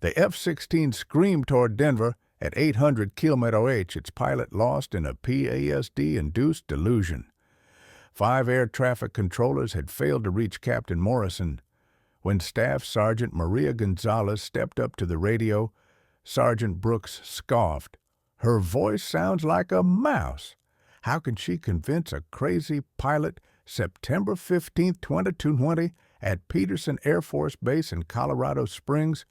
The F-16 screamed toward Denver at 800 km/h, its pilot lost in a PASD-induced delusion. 5 air traffic controllers had failed to reach Captain Morrison. When Staff Sergeant Maria Gonzalez stepped up to the radio, Sergeant Brooks scoffed. "Her voice sounds like a mouse. How can she convince a crazy pilot September 15, 2020, at Peterson Air Force Base in Colorado Springs?"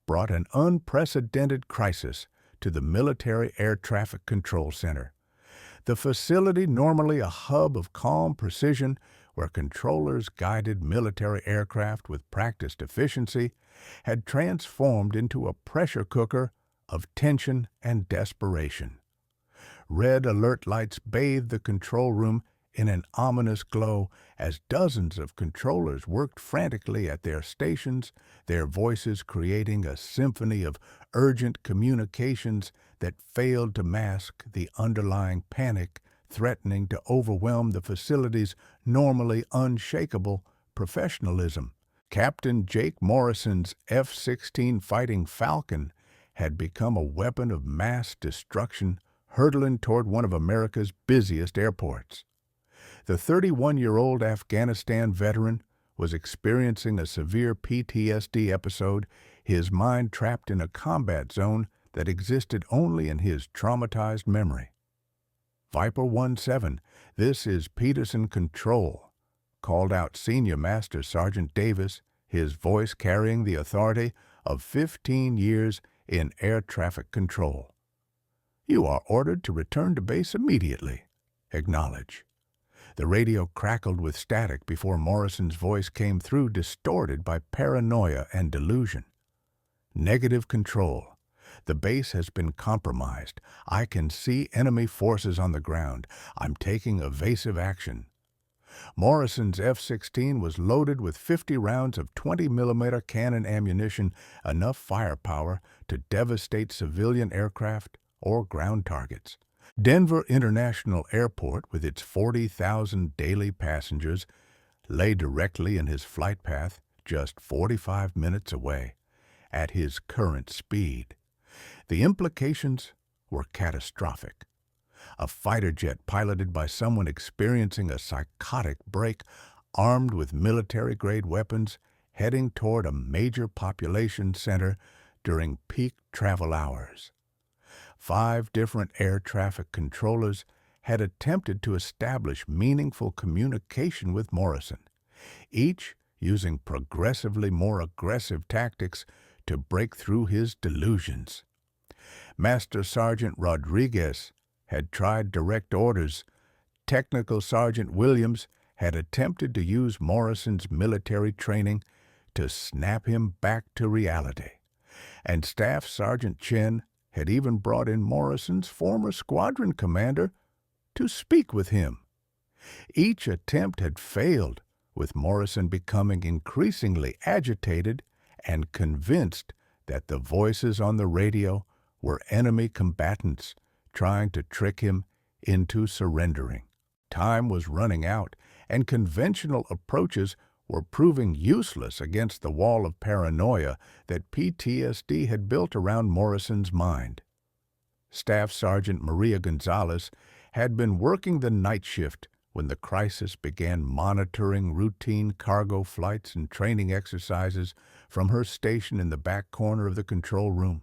brought an unprecedented crisis to the Military Air Traffic Control Center. The facility, normally a hub of calm precision where controllers guided military aircraft with practiced efficiency, had transformed into a pressure cooker of tension and desperation. Red alert lights bathed the control room in an ominous glow as dozens of controllers worked frantically at their stations, their voices creating a symphony of urgent communications that failed to mask the underlying panic threatening to overwhelm the facility's normally unshakable professionalism. Captain Jake Morrison's F-16 Fighting Falcon had become a weapon of mass destruction, hurtling toward one of America's busiest airports. The 31-year-old Afghanistan veteran was experiencing a severe PTSD episode, his mind trapped in a combat zone that existed only in his traumatized memory. Viper 17, this is Peterson Control, called out Senior Master Sergeant Davis, his voice carrying the authority of 15 years in air traffic control. "You are ordered to return to base immediately. Acknowledge." The radio crackled with static before Morrison's voice came through, distorted by paranoia and delusion. "Negative control. The base has been compromised. I can see enemy forces on the ground. I'm taking evasive action." Morrison's F-16 was loaded with 50 rounds of 20mm cannon ammunition, enough firepower to devastate civilian aircraft or ground targets. Denver International Airport, with its 40,000 daily passengers, lay directly in his flight path, just 45 minutes away, at his current speed. The implications were catastrophic. A fighter jet piloted by someone experiencing a psychotic break, armed with military-grade weapons, heading toward a major population center during peak travel hours. 5 different air traffic controllers had attempted to establish meaningful communication with Morrison, each using progressively more aggressive tactics to break through his delusions. Master Sergeant Rodriguez had tried direct orders. Technical Sergeant Williams had attempted to use Morrison's military training to snap him back to reality. And Staff Sergeant Chen had even brought in Morrison's former squadron commander to speak with him. Each attempt had failed, with Morrison becoming increasingly agitated and convinced that the voices on the radio were enemy combatants trying to trick him into surrendering. Time was running out, and conventional approaches were proving useless against the wall of paranoia that PTSD had built around Morrison's mind. Staff Sergeant Maria Gonzalez had been working the night shift when the crisis began, monitoring routine cargo flights and training exercises from her station in the back corner of the control room.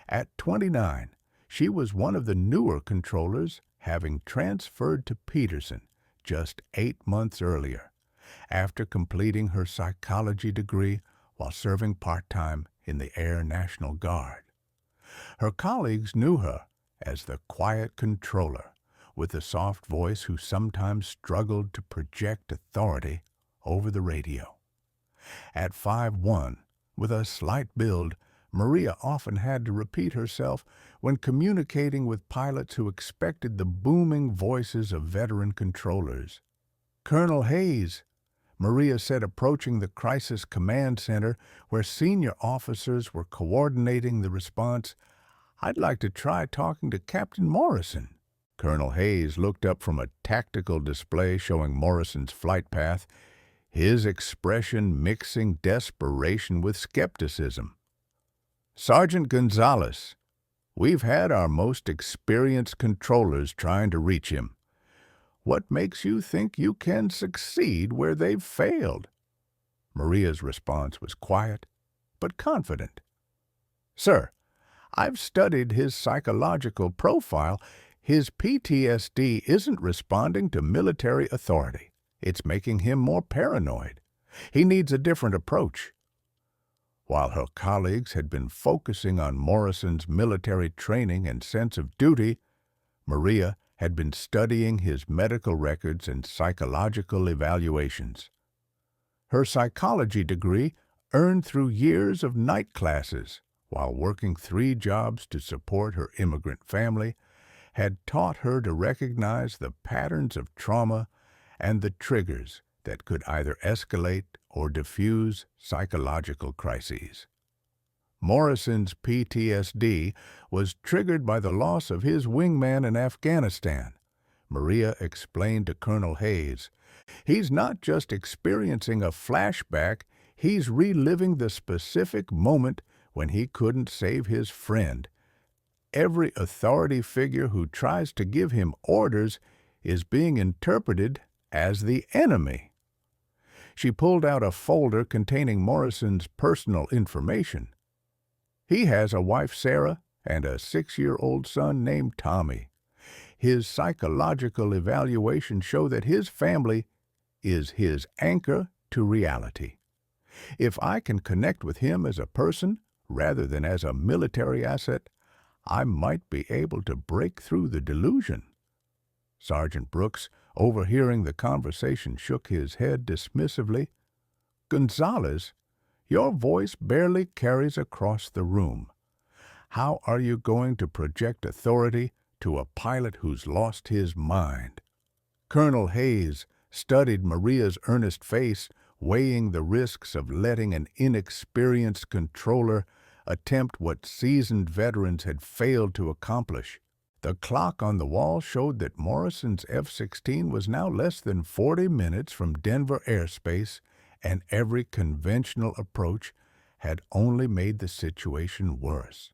At 29, she was one of the newer controllers, having transferred to Peterson just 8 months earlier, after completing her psychology degree while serving part-time in the Air National Guard. Her colleagues knew her as the quiet controller with a soft voice who sometimes struggled to project authority over the radio. At 5'1", with a slight build, Maria often had to repeat herself when communicating with pilots who expected the booming voices of veteran controllers. "Colonel Hayes," Maria said, approaching the Crisis Command Center where senior officers were coordinating the response, "I'd like to try talking to Captain Morrison." Colonel Hayes looked up from a tactical display showing Morrison's flight path, his expression mixing desperation with skepticism. Sergeant Gonzalez, we've had our most experienced controllers trying to reach him. What makes you think you can succeed where they've failed?" Maria's response was quiet, but confident. "Sir, I've studied his psychological profile. His PTSD isn't responding to military authority. It's making him more paranoid. He needs a different approach." While her colleagues had been focusing on Morrison's military training and sense of duty, Maria had been studying his medical records and psychological evaluations. Her psychology degree, earned through years of night classes while working 3 jobs to support her immigrant family, had taught her to recognize the patterns of trauma and the triggers that could either escalate or diffuse psychological crises. Morrison's PTSD was triggered by the loss of his wingman in Afghanistan. Maria explained to Colonel Hayes, "He's not just experiencing a flashback, he's reliving the specific moment when he couldn't save his friend. Every authority figure who tries to give him orders is being interpreted as the enemy." She pulled out a folder containing Morrison's personal information. He has a wife, Sarah, and a 6-year-old son named Tommy. His psychological evaluations show that his family is his anchor to reality. If I can connect with him as a person rather than as a military asset, I might be able to break through the delusion. Sergeant Brooks, overhearing the conversation, shook his head dismissively. "Gonzalez, your voice barely carries across the room. How are you going to project authority to a pilot who's lost his mind?" Colonel Hayes studied Maria's earnest face, weighing the risks of letting an inexperienced controller attempt what seasoned veterans had failed to accomplish. The clock on the wall showed that Morrison's F-16 was now less than 40 minutes from Denver airspace, and every conventional approach had only made the situation worse.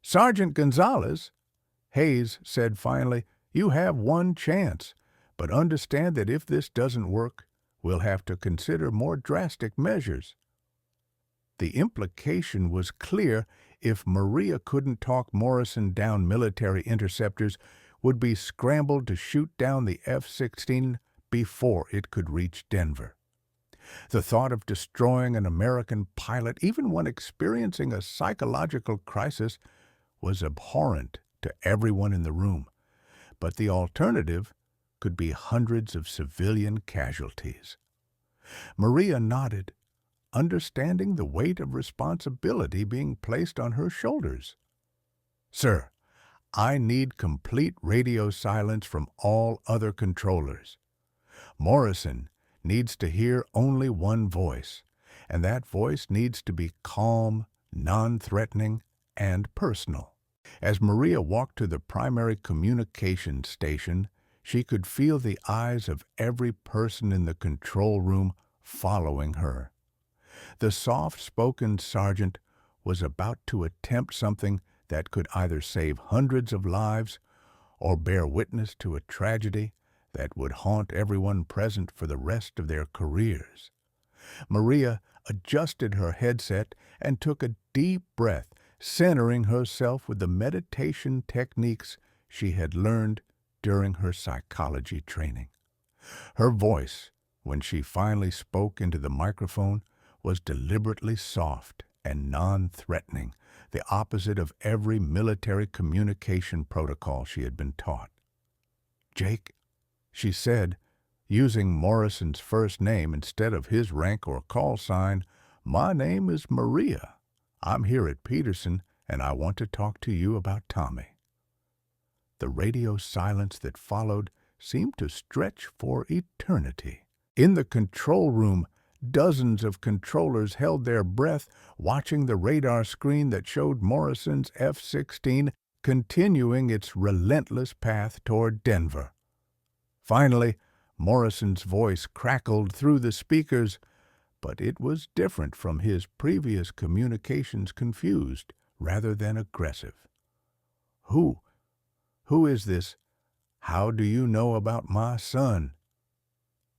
"Sergeant Gonzalez," Hayes said finally, "you have one chance, but understand that if this doesn't work, we'll have to consider more drastic measures." The implication was clear. If Maria couldn't talk Morrison down, military interceptors would be scrambled to shoot down the F-16 before it could reach Denver. The thought of destroying an American pilot, even when experiencing a psychological crisis, was abhorrent to everyone in the room. But the alternative could be hundreds of civilian casualties. Maria nodded, understanding the weight of responsibility being placed on her shoulders. "Sir, I need complete radio silence from all other controllers. Morrison needs to hear only one voice, and that voice needs to be calm, non-threatening, and personal." As Maria walked to the primary communications station, she could feel the eyes of every person in the control room following her. The soft-spoken sergeant was about to attempt something that could either save hundreds of lives or bear witness to a tragedy that would haunt everyone present for the rest of their careers. Maria adjusted her headset and took a deep breath, centering herself with the meditation techniques she had learned during her psychology training. Her voice, when she finally spoke into the microphone, was deliberately soft and non-threatening, the opposite of every military communication protocol she had been taught. "Jake," she said, using Morrison's first name instead of his rank or call sign, "my name is Maria. I'm here at Peterson, and I want to talk to you about Tommy." The radio silence that followed seemed to stretch for eternity. In the control room, dozens of controllers held their breath, watching the radar screen that showed Morrison's F-16 continuing its relentless path toward Denver. Finally, Morrison's voice crackled through the speakers, but it was different from his previous communications, confused rather than aggressive. Who? Who is this? How do you know about my son?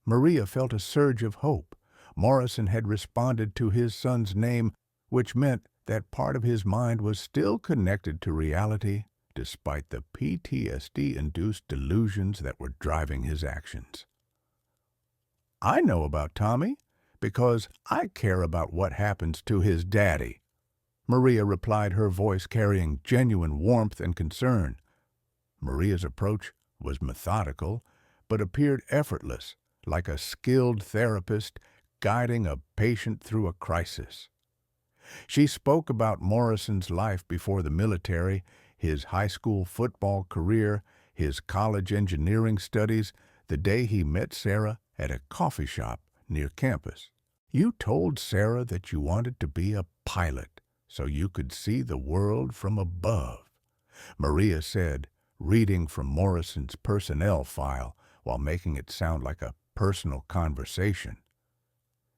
Maria felt a surge of hope. Morrison had responded to his son's name, which meant that part of his mind was still connected to reality, despite the PTSD-induced delusions that were driving his actions. I know about Tommy because I care about what happens to his daddy, Maria replied, her voice carrying genuine warmth and concern. Maria's approach was methodical, but appeared effortless, like a skilled therapist guiding a patient through a crisis. She spoke about Morrison's life before the military, his high school football career, his college engineering studies, the day he met Sarah at a coffee shop near campus. You told Sarah that you wanted to be a pilot so you could see the world from above, Maria said, reading from Morrison's personnel file while making it sound like a personal conversation.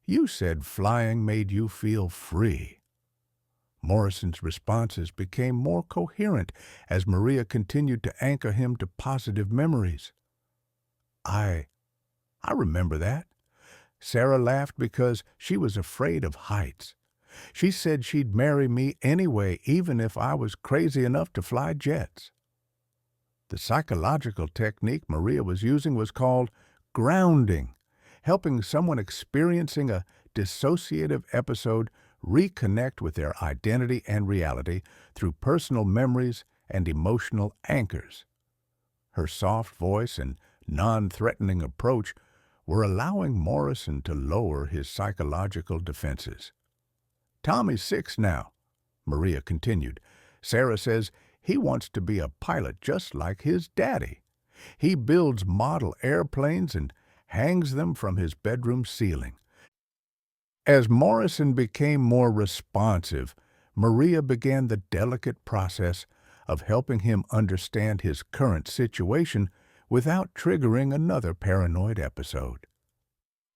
You said flying made you feel free. Morrison's responses became more coherent as Maria continued to anchor him to positive memories. I remember that. Sarah laughed because she was afraid of heights. She said she'd marry me anyway, even if I was crazy enough to fly jets. The psychological technique Maria was using was called grounding, helping someone experiencing a dissociative episode reconnect with their identity and reality through personal memories and emotional anchors. Her soft voice and non-threatening approach were allowing Morrison to lower his psychological defenses. Tommy's 6 now, Maria continued. Sarah says he wants to be a pilot just like his daddy. He builds model airplanes and hangs them from his bedroom ceiling. As Morrison became more responsive, Maria began the delicate process of helping him understand his current situation without triggering another paranoid episode.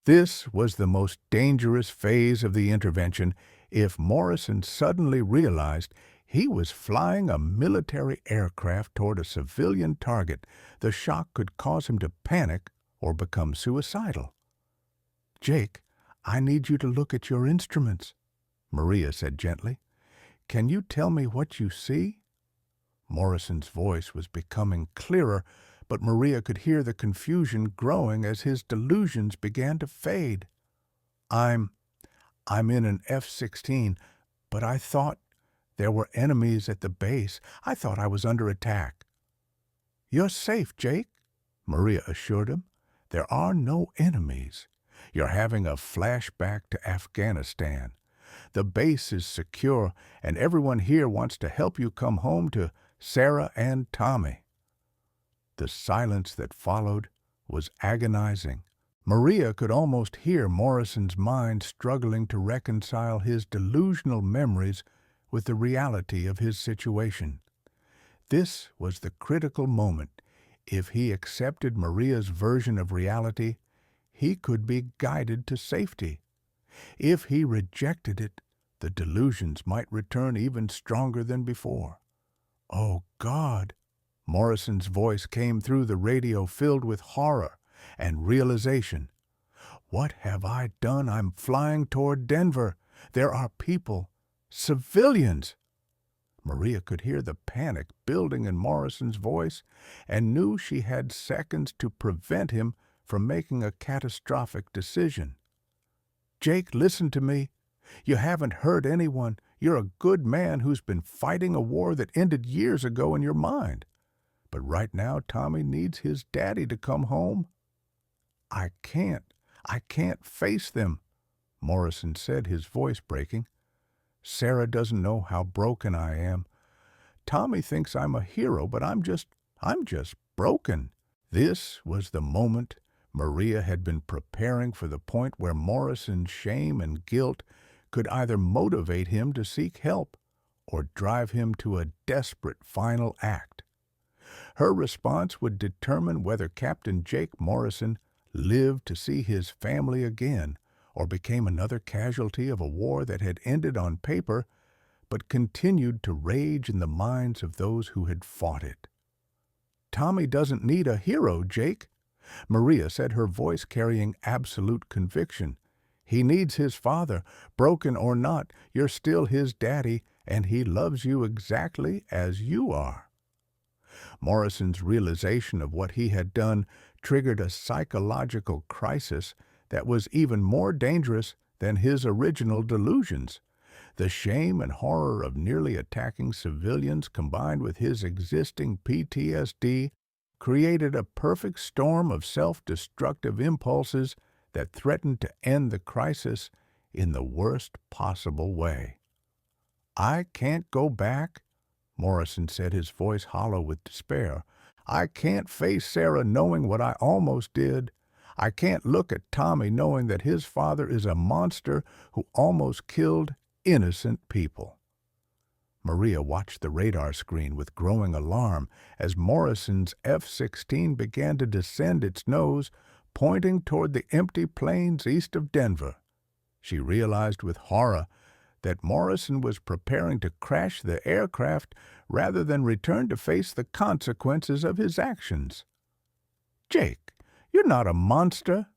This was the most dangerous phase of the intervention. If Morrison suddenly realized he was flying a military aircraft toward a civilian target, the shock could cause him to panic or become suicidal. Jake, I need you to look at your instruments, Maria said gently. Can you tell me what you see? Morrison's voice was becoming clearer, but Maria could hear the confusion growing as his delusions began to fade. I'm in an F-16, but I thought there were enemies at the base. I thought I was under attack. You're safe, Jake, Maria assured him. There are no enemies. You're having a flashback to Afghanistan. The base is secure, and everyone here wants to help you come home to Sarah and Tommy. The silence that followed was agonizing. Maria could almost hear Morrison's mind struggling to reconcile his delusional memories with the reality of his situation. This was the critical moment. If he accepted Maria's version of reality, he could be guided to safety. If he rejected it, the delusions might return even stronger than before. Oh, God! Morrison's voice came through the radio, filled with horror and realization. What have I done? I'm flying toward Denver. There are people, civilians. Maria could hear the panic building in Morrison's voice and knew she had seconds to prevent him from making a catastrophic decision. Jake, listen to me. You haven't hurt anyone. You're a good man who's been fighting a war that ended years ago in your mind. But right now, Tommy needs his daddy to come home. I can't face them, Morrison said, his voice breaking. Sarah doesn't know how broken I am. Tommy thinks I'm a hero, but I'm just broken. This was the moment Maria had been preparing for, the point where Morrison's shame and guilt could either motivate him to seek help or drive him to a desperate final act. Her response would determine whether Captain Jake Morrison lived to see his family again or became another casualty of a war that had ended on paper but continued to rage in the minds of those who had fought it. "Tommy doesn't need a hero, Jake," Maria said, her voice carrying absolute conviction. "He needs his father. Broken or not, you're still his daddy, and he loves you exactly as you are." Morrison's realization of what he had done triggered a psychological crisis that was even more dangerous than his original delusions. The shame and horror of nearly attacking civilians combined with his existing PTSD created a perfect storm of self-destructive impulses that threatened to end the crisis in the worst possible way. "I can't go back," Morrison said, his voice hollow with despair. "I can't face Sarah knowing what I almost did. I can't look at Tommy knowing that his father is a monster who almost killed innocent people." Maria watched the radar screen with growing alarm as Morrison's F-16 began to descend its nose, pointing toward the empty plains east of Denver. She realized with horror that Morrison was preparing to crash the aircraft rather than return to face the consequences of his actions. "Jake, you're not a monster,"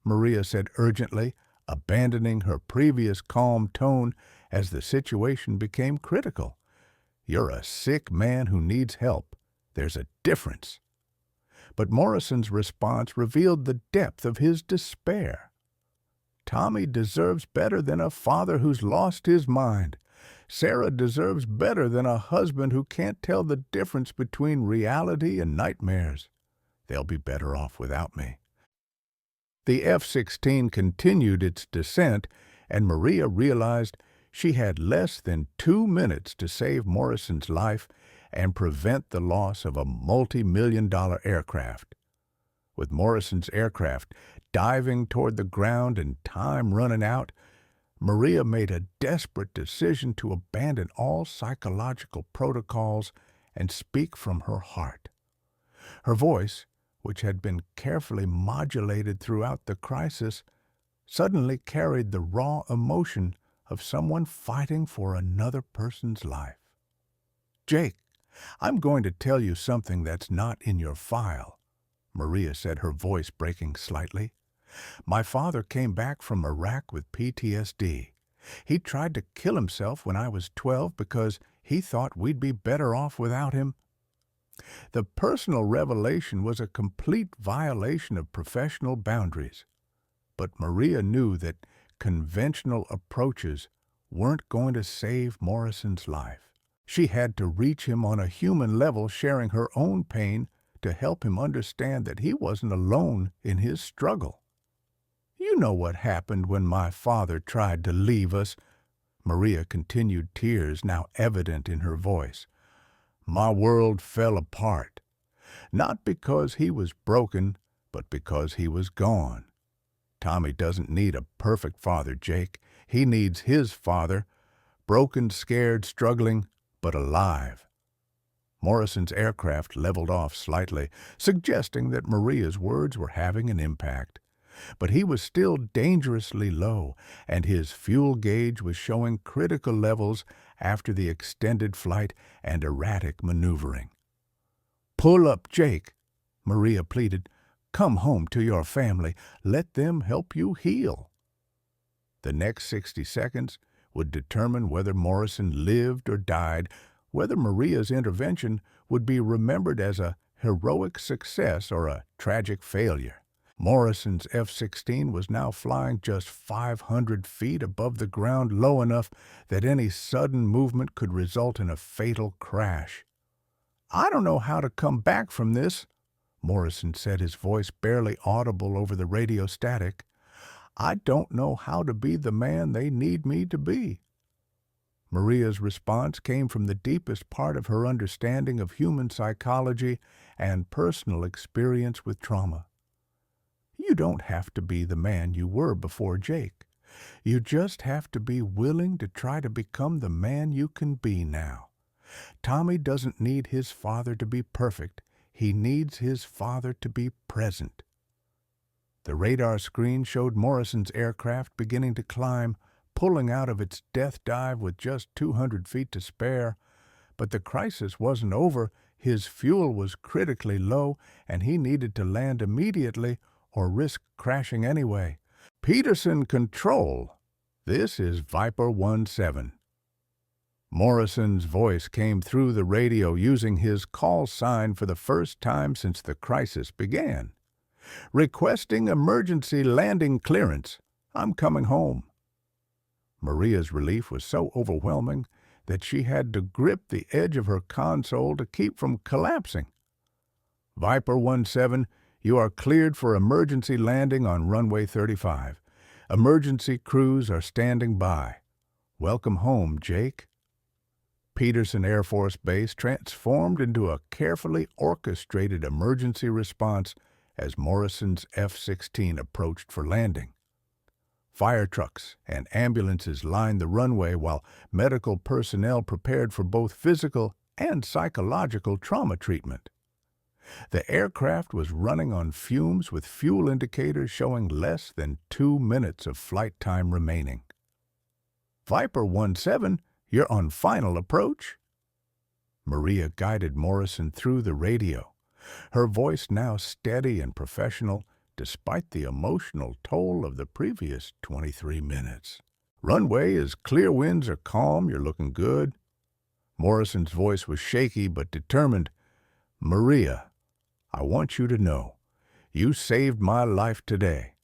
Maria said urgently, abandoning her previous calm tone as the situation became critical. "You're a sick man who needs help. There's a difference." But Morrison's response revealed the depth of his despair. "Tommy deserves better than a father who's lost his mind. Sarah deserves better than a husband who can't tell the difference between reality and nightmares. They'll be better off without me." The F-16 continued its descent, and Maria realized she had less than 2 minutes to save Morrison's life and prevent the loss of a multi-million-dollar aircraft. With Morrison's aircraft diving toward the ground and time running out, Maria made a desperate decision to abandon all psychological protocols and speak from her heart. Her voice, which had been carefully modulated throughout the crisis, suddenly carried the raw emotion of someone fighting for another person's life. "Jake, I'm going to tell you something that's not in your file," Maria said, her voice breaking slightly. "My father came back from Iraq with PTSD. He tried to kill himself when I was 12 because he thought we'd be better off without him. The personal revelation was a complete violation of professional boundaries. But Maria knew that conventional approaches weren't going to save Morrison's life. She had to reach him on a human level, sharing her own pain to help him understand that he wasn't alone in his struggle. "You know what happened when my father tried to leave us," Maria continued, tears now evident in her voice. "My world fell apart, not because he was broken, but because he was gone. Tommy doesn't need a perfect father, Jake. He needs his father, broken, scared, struggling, but alive." Morrison's aircraft leveled off slightly, suggesting that Maria's words were having an impact. But he was still dangerously low, and his fuel gauge was showing critical levels after the extended flight and erratic maneuvering. "Pull up, Jake," Maria pleaded. "Come home to your family. Let them help you heal." The next 60 seconds would determine whether Morrison lived or died, whether Maria's intervention would be remembered as a heroic success or a tragic failure. Morrison's F-16 was now flying just 500 feet above the ground, low enough that any sudden movement could result in a fatal crash. "I don't know how to come back from this," Morrison said, his voice barely audible over the radio static. "I don't know how to be the man they need me to be." Maria's response came from the deepest part of her understanding of human psychology and personal experience with trauma. "You don't have to be the man you were before Jake. You just have to be willing to try to become the man you can be now. Tommy doesn't need his father to be perfect. He needs his father to be present." The radar screen showed Morrison's aircraft beginning to climb, pulling out of its death dive with just 200 feet to spare. But the crisis wasn't over. His fuel was critically low, and he needed to land immediately or risk crashing anyway. Peterson Control. This is Viper 17. Morrison's voice came through the radio using his call sign for the first time since the crisis began. Requesting emergency landing clearance. I'm coming home. Maria's relief was so overwhelming that she had to grip the edge of her console to keep from collapsing. Viper 17, you are cleared for emergency landing on runway 35. Emergency crews are standing by. Welcome home, Jake. Peterson Air Force Base transformed into a carefully orchestrated emergency response as Morrison's F-16 approached for landing. Fire trucks and ambulances lined the runway while medical personnel prepared for both physical and psychological trauma treatment. The aircraft was running on fumes with fuel indicators showing less than 2 minutes of flight time remaining. Viper 17, you're on final approach. Maria guided Morrison through the radio, her voice now steady and professional despite the emotional toll of the previous 23 minutes. Runway is clear, winds are calm, you're looking good. Morrison's voice was shaky but determined. Maria, I want you to know, you saved my life today,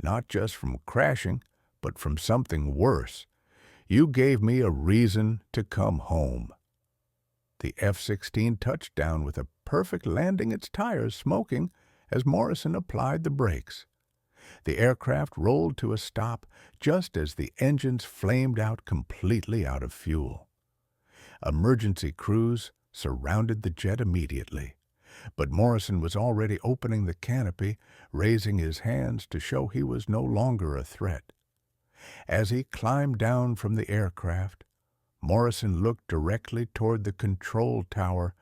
not just from crashing, but from something worse. You gave me a reason to come home. The F-16 touched down with a perfect landing, its tires smoking as Morrison applied the brakes. The aircraft rolled to a stop just as the engines flamed out completely out of fuel. Emergency crews surrounded the jet immediately, but Morrison was already opening the canopy, raising his hands to show he was no longer a threat. As he climbed down from the aircraft, Morrison looked directly toward the control tower,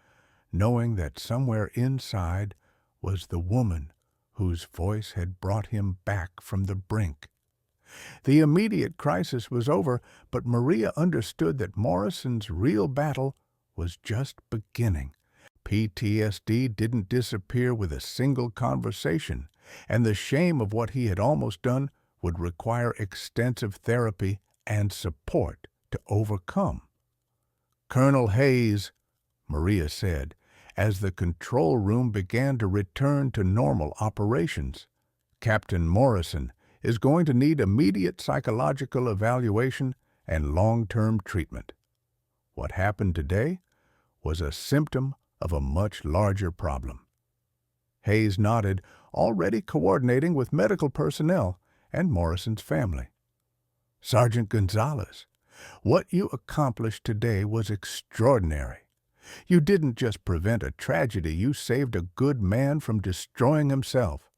knowing that somewhere inside was the woman whose voice had brought him back from the brink. The immediate crisis was over, but Maria understood that Morrison's real battle was just beginning. PTSD didn't disappear with a single conversation, and the shame of what he had almost done would require extensive therapy and support to overcome. Colonel Hayes, Maria said, as the control room began to return to normal operations, Captain Morrison is going to need immediate psychological evaluation and long-term treatment. What happened today was a symptom of a much larger problem. Hayes nodded, already coordinating with medical personnel and Morrison's family. Sergeant Gonzalez, what you accomplished today was extraordinary. You didn't just prevent a tragedy, you saved a good man from destroying himself.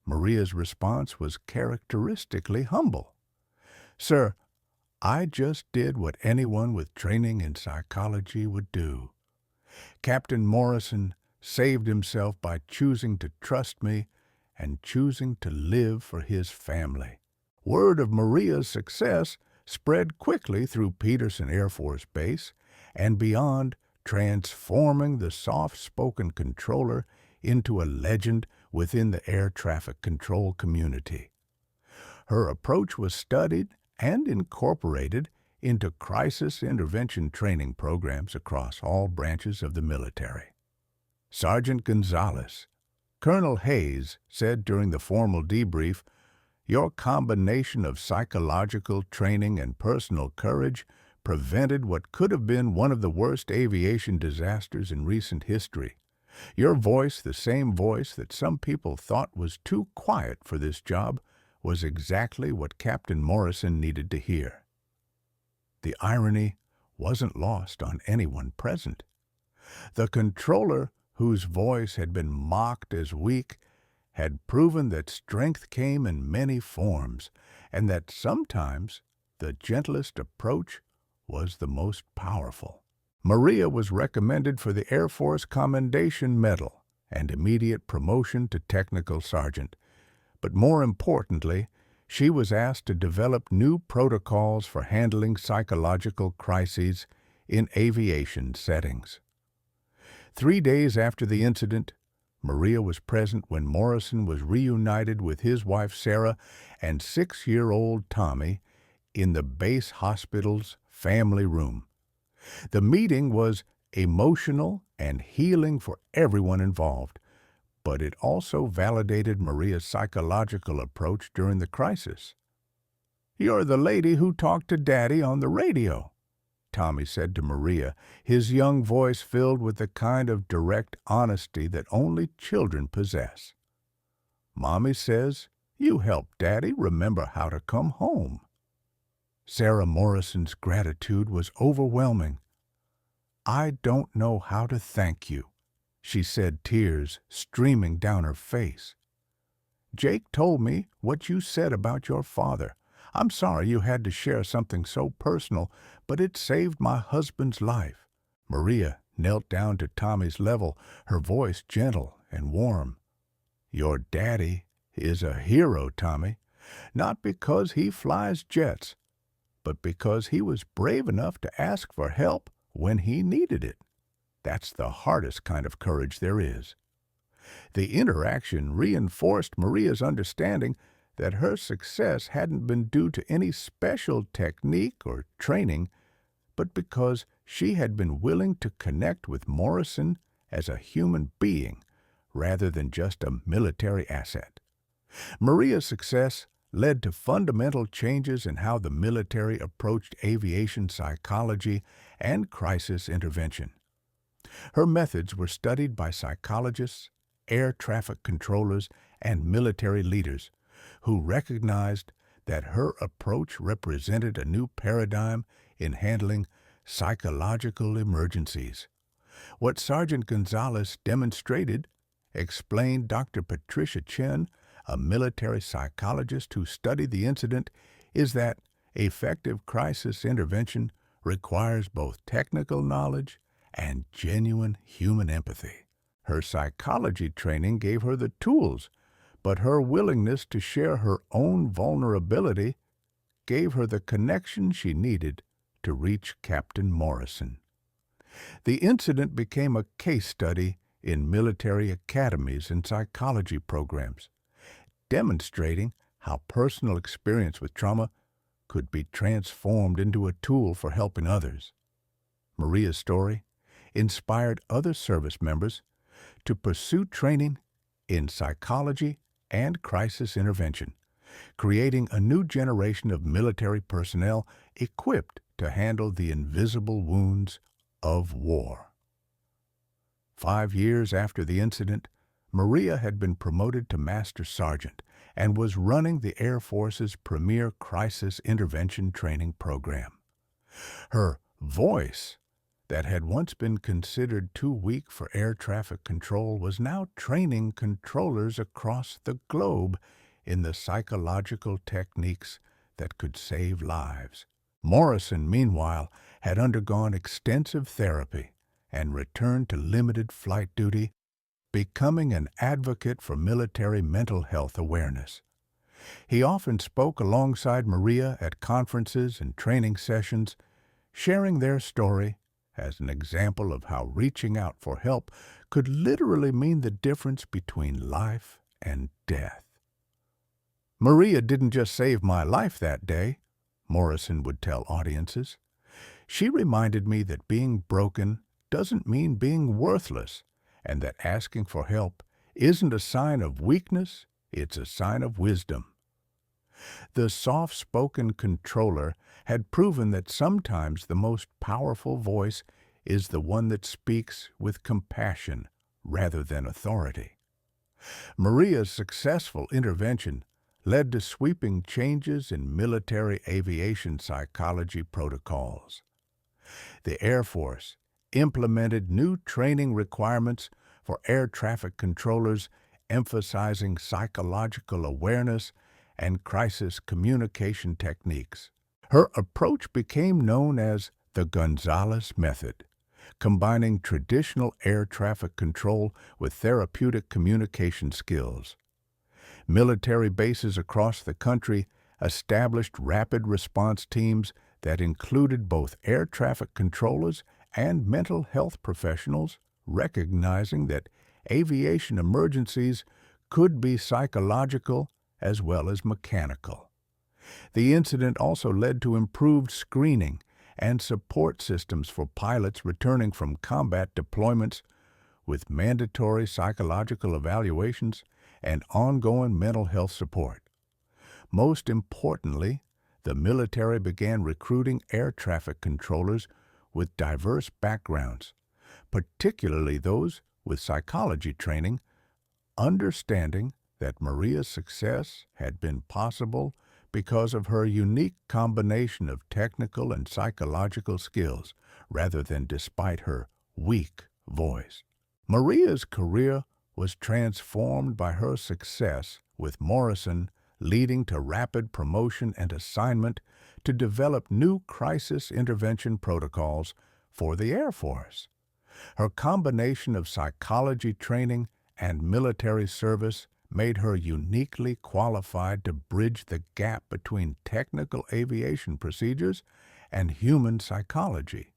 Maria's response was characteristically humble. Sir, I just did what anyone with training in psychology would do. Captain Morrison saved himself by choosing to trust me and choosing to live for his family. Word of Maria's success spread quickly through Peterson Air Force Base and beyond, transforming the soft-spoken controller into a legend within the air traffic control community. Her approach was studied and incorporated into crisis intervention training programs across all branches of the military. Sergeant Gonzalez, Colonel Hayes said during the formal debrief, your combination of psychological training and personal courage prevented what could have been one of the worst aviation disasters in recent history. Your voice, the same voice that some people thought was too quiet for this job, was exactly what Captain Morrison needed to hear. The irony wasn't lost on anyone present. The controller, whose voice had been mocked as weak, had proven that strength came in many forms, and that sometimes the gentlest approach was the most powerful. Maria was recommended for the Air Force Commendation Medal and immediate promotion to Technical Sergeant, But more importantly, she was asked to develop new protocols for handling psychological crises in aviation settings. 3 days after the incident, Maria was present when Morrison was reunited with his wife Sarah and 6-year-old Tommy in the base hospital's family room. The meeting was emotional and healing for everyone involved, but it also validated Maria's psychological approach during the crisis. "You're the lady who talked to Daddy on the radio," Tommy said to Maria, his young voice filled with the kind of direct honesty that only children possess. "Mommy says you helped Daddy remember how to come home." Sarah Morrison's gratitude was overwhelming. "I don't know how to thank you," she said, tears streaming down her face. "Jake told me what you said about your father. I'm sorry you had to share something so personal, but it saved my husband's life." Maria knelt down to Tommy's level, her voice gentle and warm. "Your daddy is a hero, Tommy, not because he flies jets, but because he was brave enough to ask for help when he needed it. That's the hardest kind of courage there is." The interaction reinforced Maria's understanding that her success hadn't been due to any special technique or training, but because she had been willing to connect with Morrison as a human being rather than just a military asset. Maria's success led to fundamental changes in how the military approached aviation psychology and crisis intervention. Her methods were studied by psychologists, air traffic controllers, and military leaders who recognized that her approach represented a new paradigm in handling psychological emergencies. What Sergeant Gonzalez demonstrated, explained Dr. Patricia Chen, a military psychologist who studied the incident, is that effective crisis intervention requires both technical knowledge and genuine human empathy. Her psychology training gave her the tools, but her willingness to share her own vulnerability gave her the connection she needed to reach Captain Morrison. The incident became a case study in military academies and psychology programs, demonstrating how personal experience with trauma could be transformed into a tool for helping others. Maria's story inspired other service members to pursue training in psychology and crisis intervention, creating a new generation of military personnel equipped to handle the invisible wounds of war. 5 years after the incident, Maria had been promoted to Master Sergeant and was running the Air Force's premier crisis intervention training program. Her voice, that had once been considered too weak for air traffic control, was now training controllers across the globe in the psychological techniques that could save lives. Morrison, meanwhile, had undergone extensive therapy and returned to limited flight duty, becoming an advocate for military mental health awareness. He often spoke alongside Maria at conferences and training sessions, sharing their story as an example of how reaching out for help could literally mean the difference between life and death. "Maria didn't just save my life that day," Morrison would tell audiences. "She reminded me that being broken doesn't mean being worthless, and that asking for help isn't a sign of weakness, it's a sign of wisdom." The soft-spoken controller had proven that sometimes the most powerful voice is the one that speaks with compassion rather than authority. Maria's successful intervention led to sweeping changes in military aviation psychology protocols. The Air Force implemented new training requirements for air traffic controllers, emphasizing psychological awareness and crisis communication techniques. Her approach became known as the Gonzalez Method, combining traditional air traffic control with therapeutic communication skills. Military bases across the country established rapid response teams that included both air traffic controllers and mental health professionals, recognizing that aviation emergencies could be psychological as well as mechanical. The incident also led to improved screening and support systems for pilots returning from combat deployments, with mandatory psychological evaluations and ongoing mental health support. Most importantly, the military began recruiting air traffic controllers with diverse backgrounds, particularly those with psychology training, understanding that Maria's success had been possible because of her unique combination of technical and psychological skills, rather than despite her weak voice. Maria's career was transformed by her success with Morrison, leading to rapid promotion and assignment to develop new crisis intervention protocols for the Air Force. Her combination of psychology training and military service made her uniquely qualified to bridge the gap between technical aviation procedures and human psychology.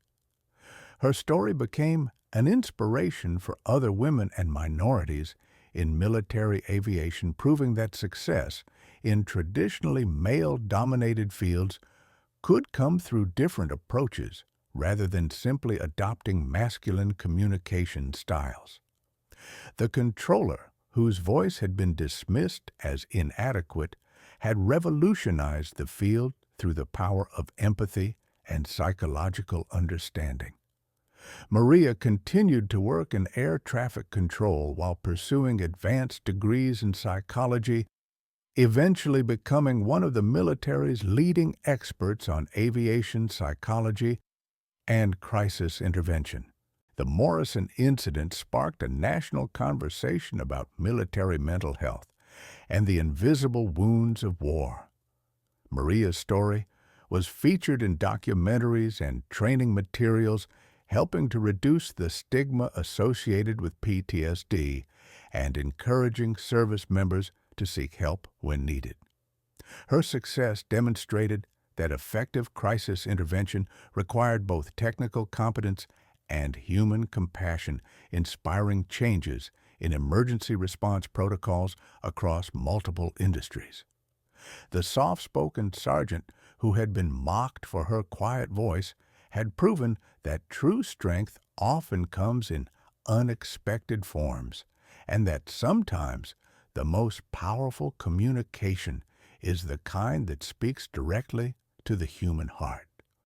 Her story became an inspiration for other women and minorities in military aviation, proving that success in traditionally male-dominated fields could come through different approaches rather than simply adopting masculine communication styles. The controller, whose voice had been dismissed as inadequate, had revolutionized the field through the power of empathy and psychological understanding. Maria continued to work in air traffic control while pursuing advanced degrees in psychology, eventually becoming one of the military's leading experts on aviation psychology and crisis intervention. The Morrison incident sparked a national conversation about military mental health and the invisible wounds of war. Maria's story was featured in documentaries and training materials, helping to reduce the stigma associated with PTSD and encouraging service members to seek help when needed. Her success demonstrated that effective crisis intervention required both technical competence and human compassion, inspiring changes in emergency response protocols across multiple industries. The soft-spoken sergeant, who had been mocked for her quiet voice, had proven that true strength often comes in unexpected forms, and that sometimes the most powerful communication is the kind that speaks directly to the human heart.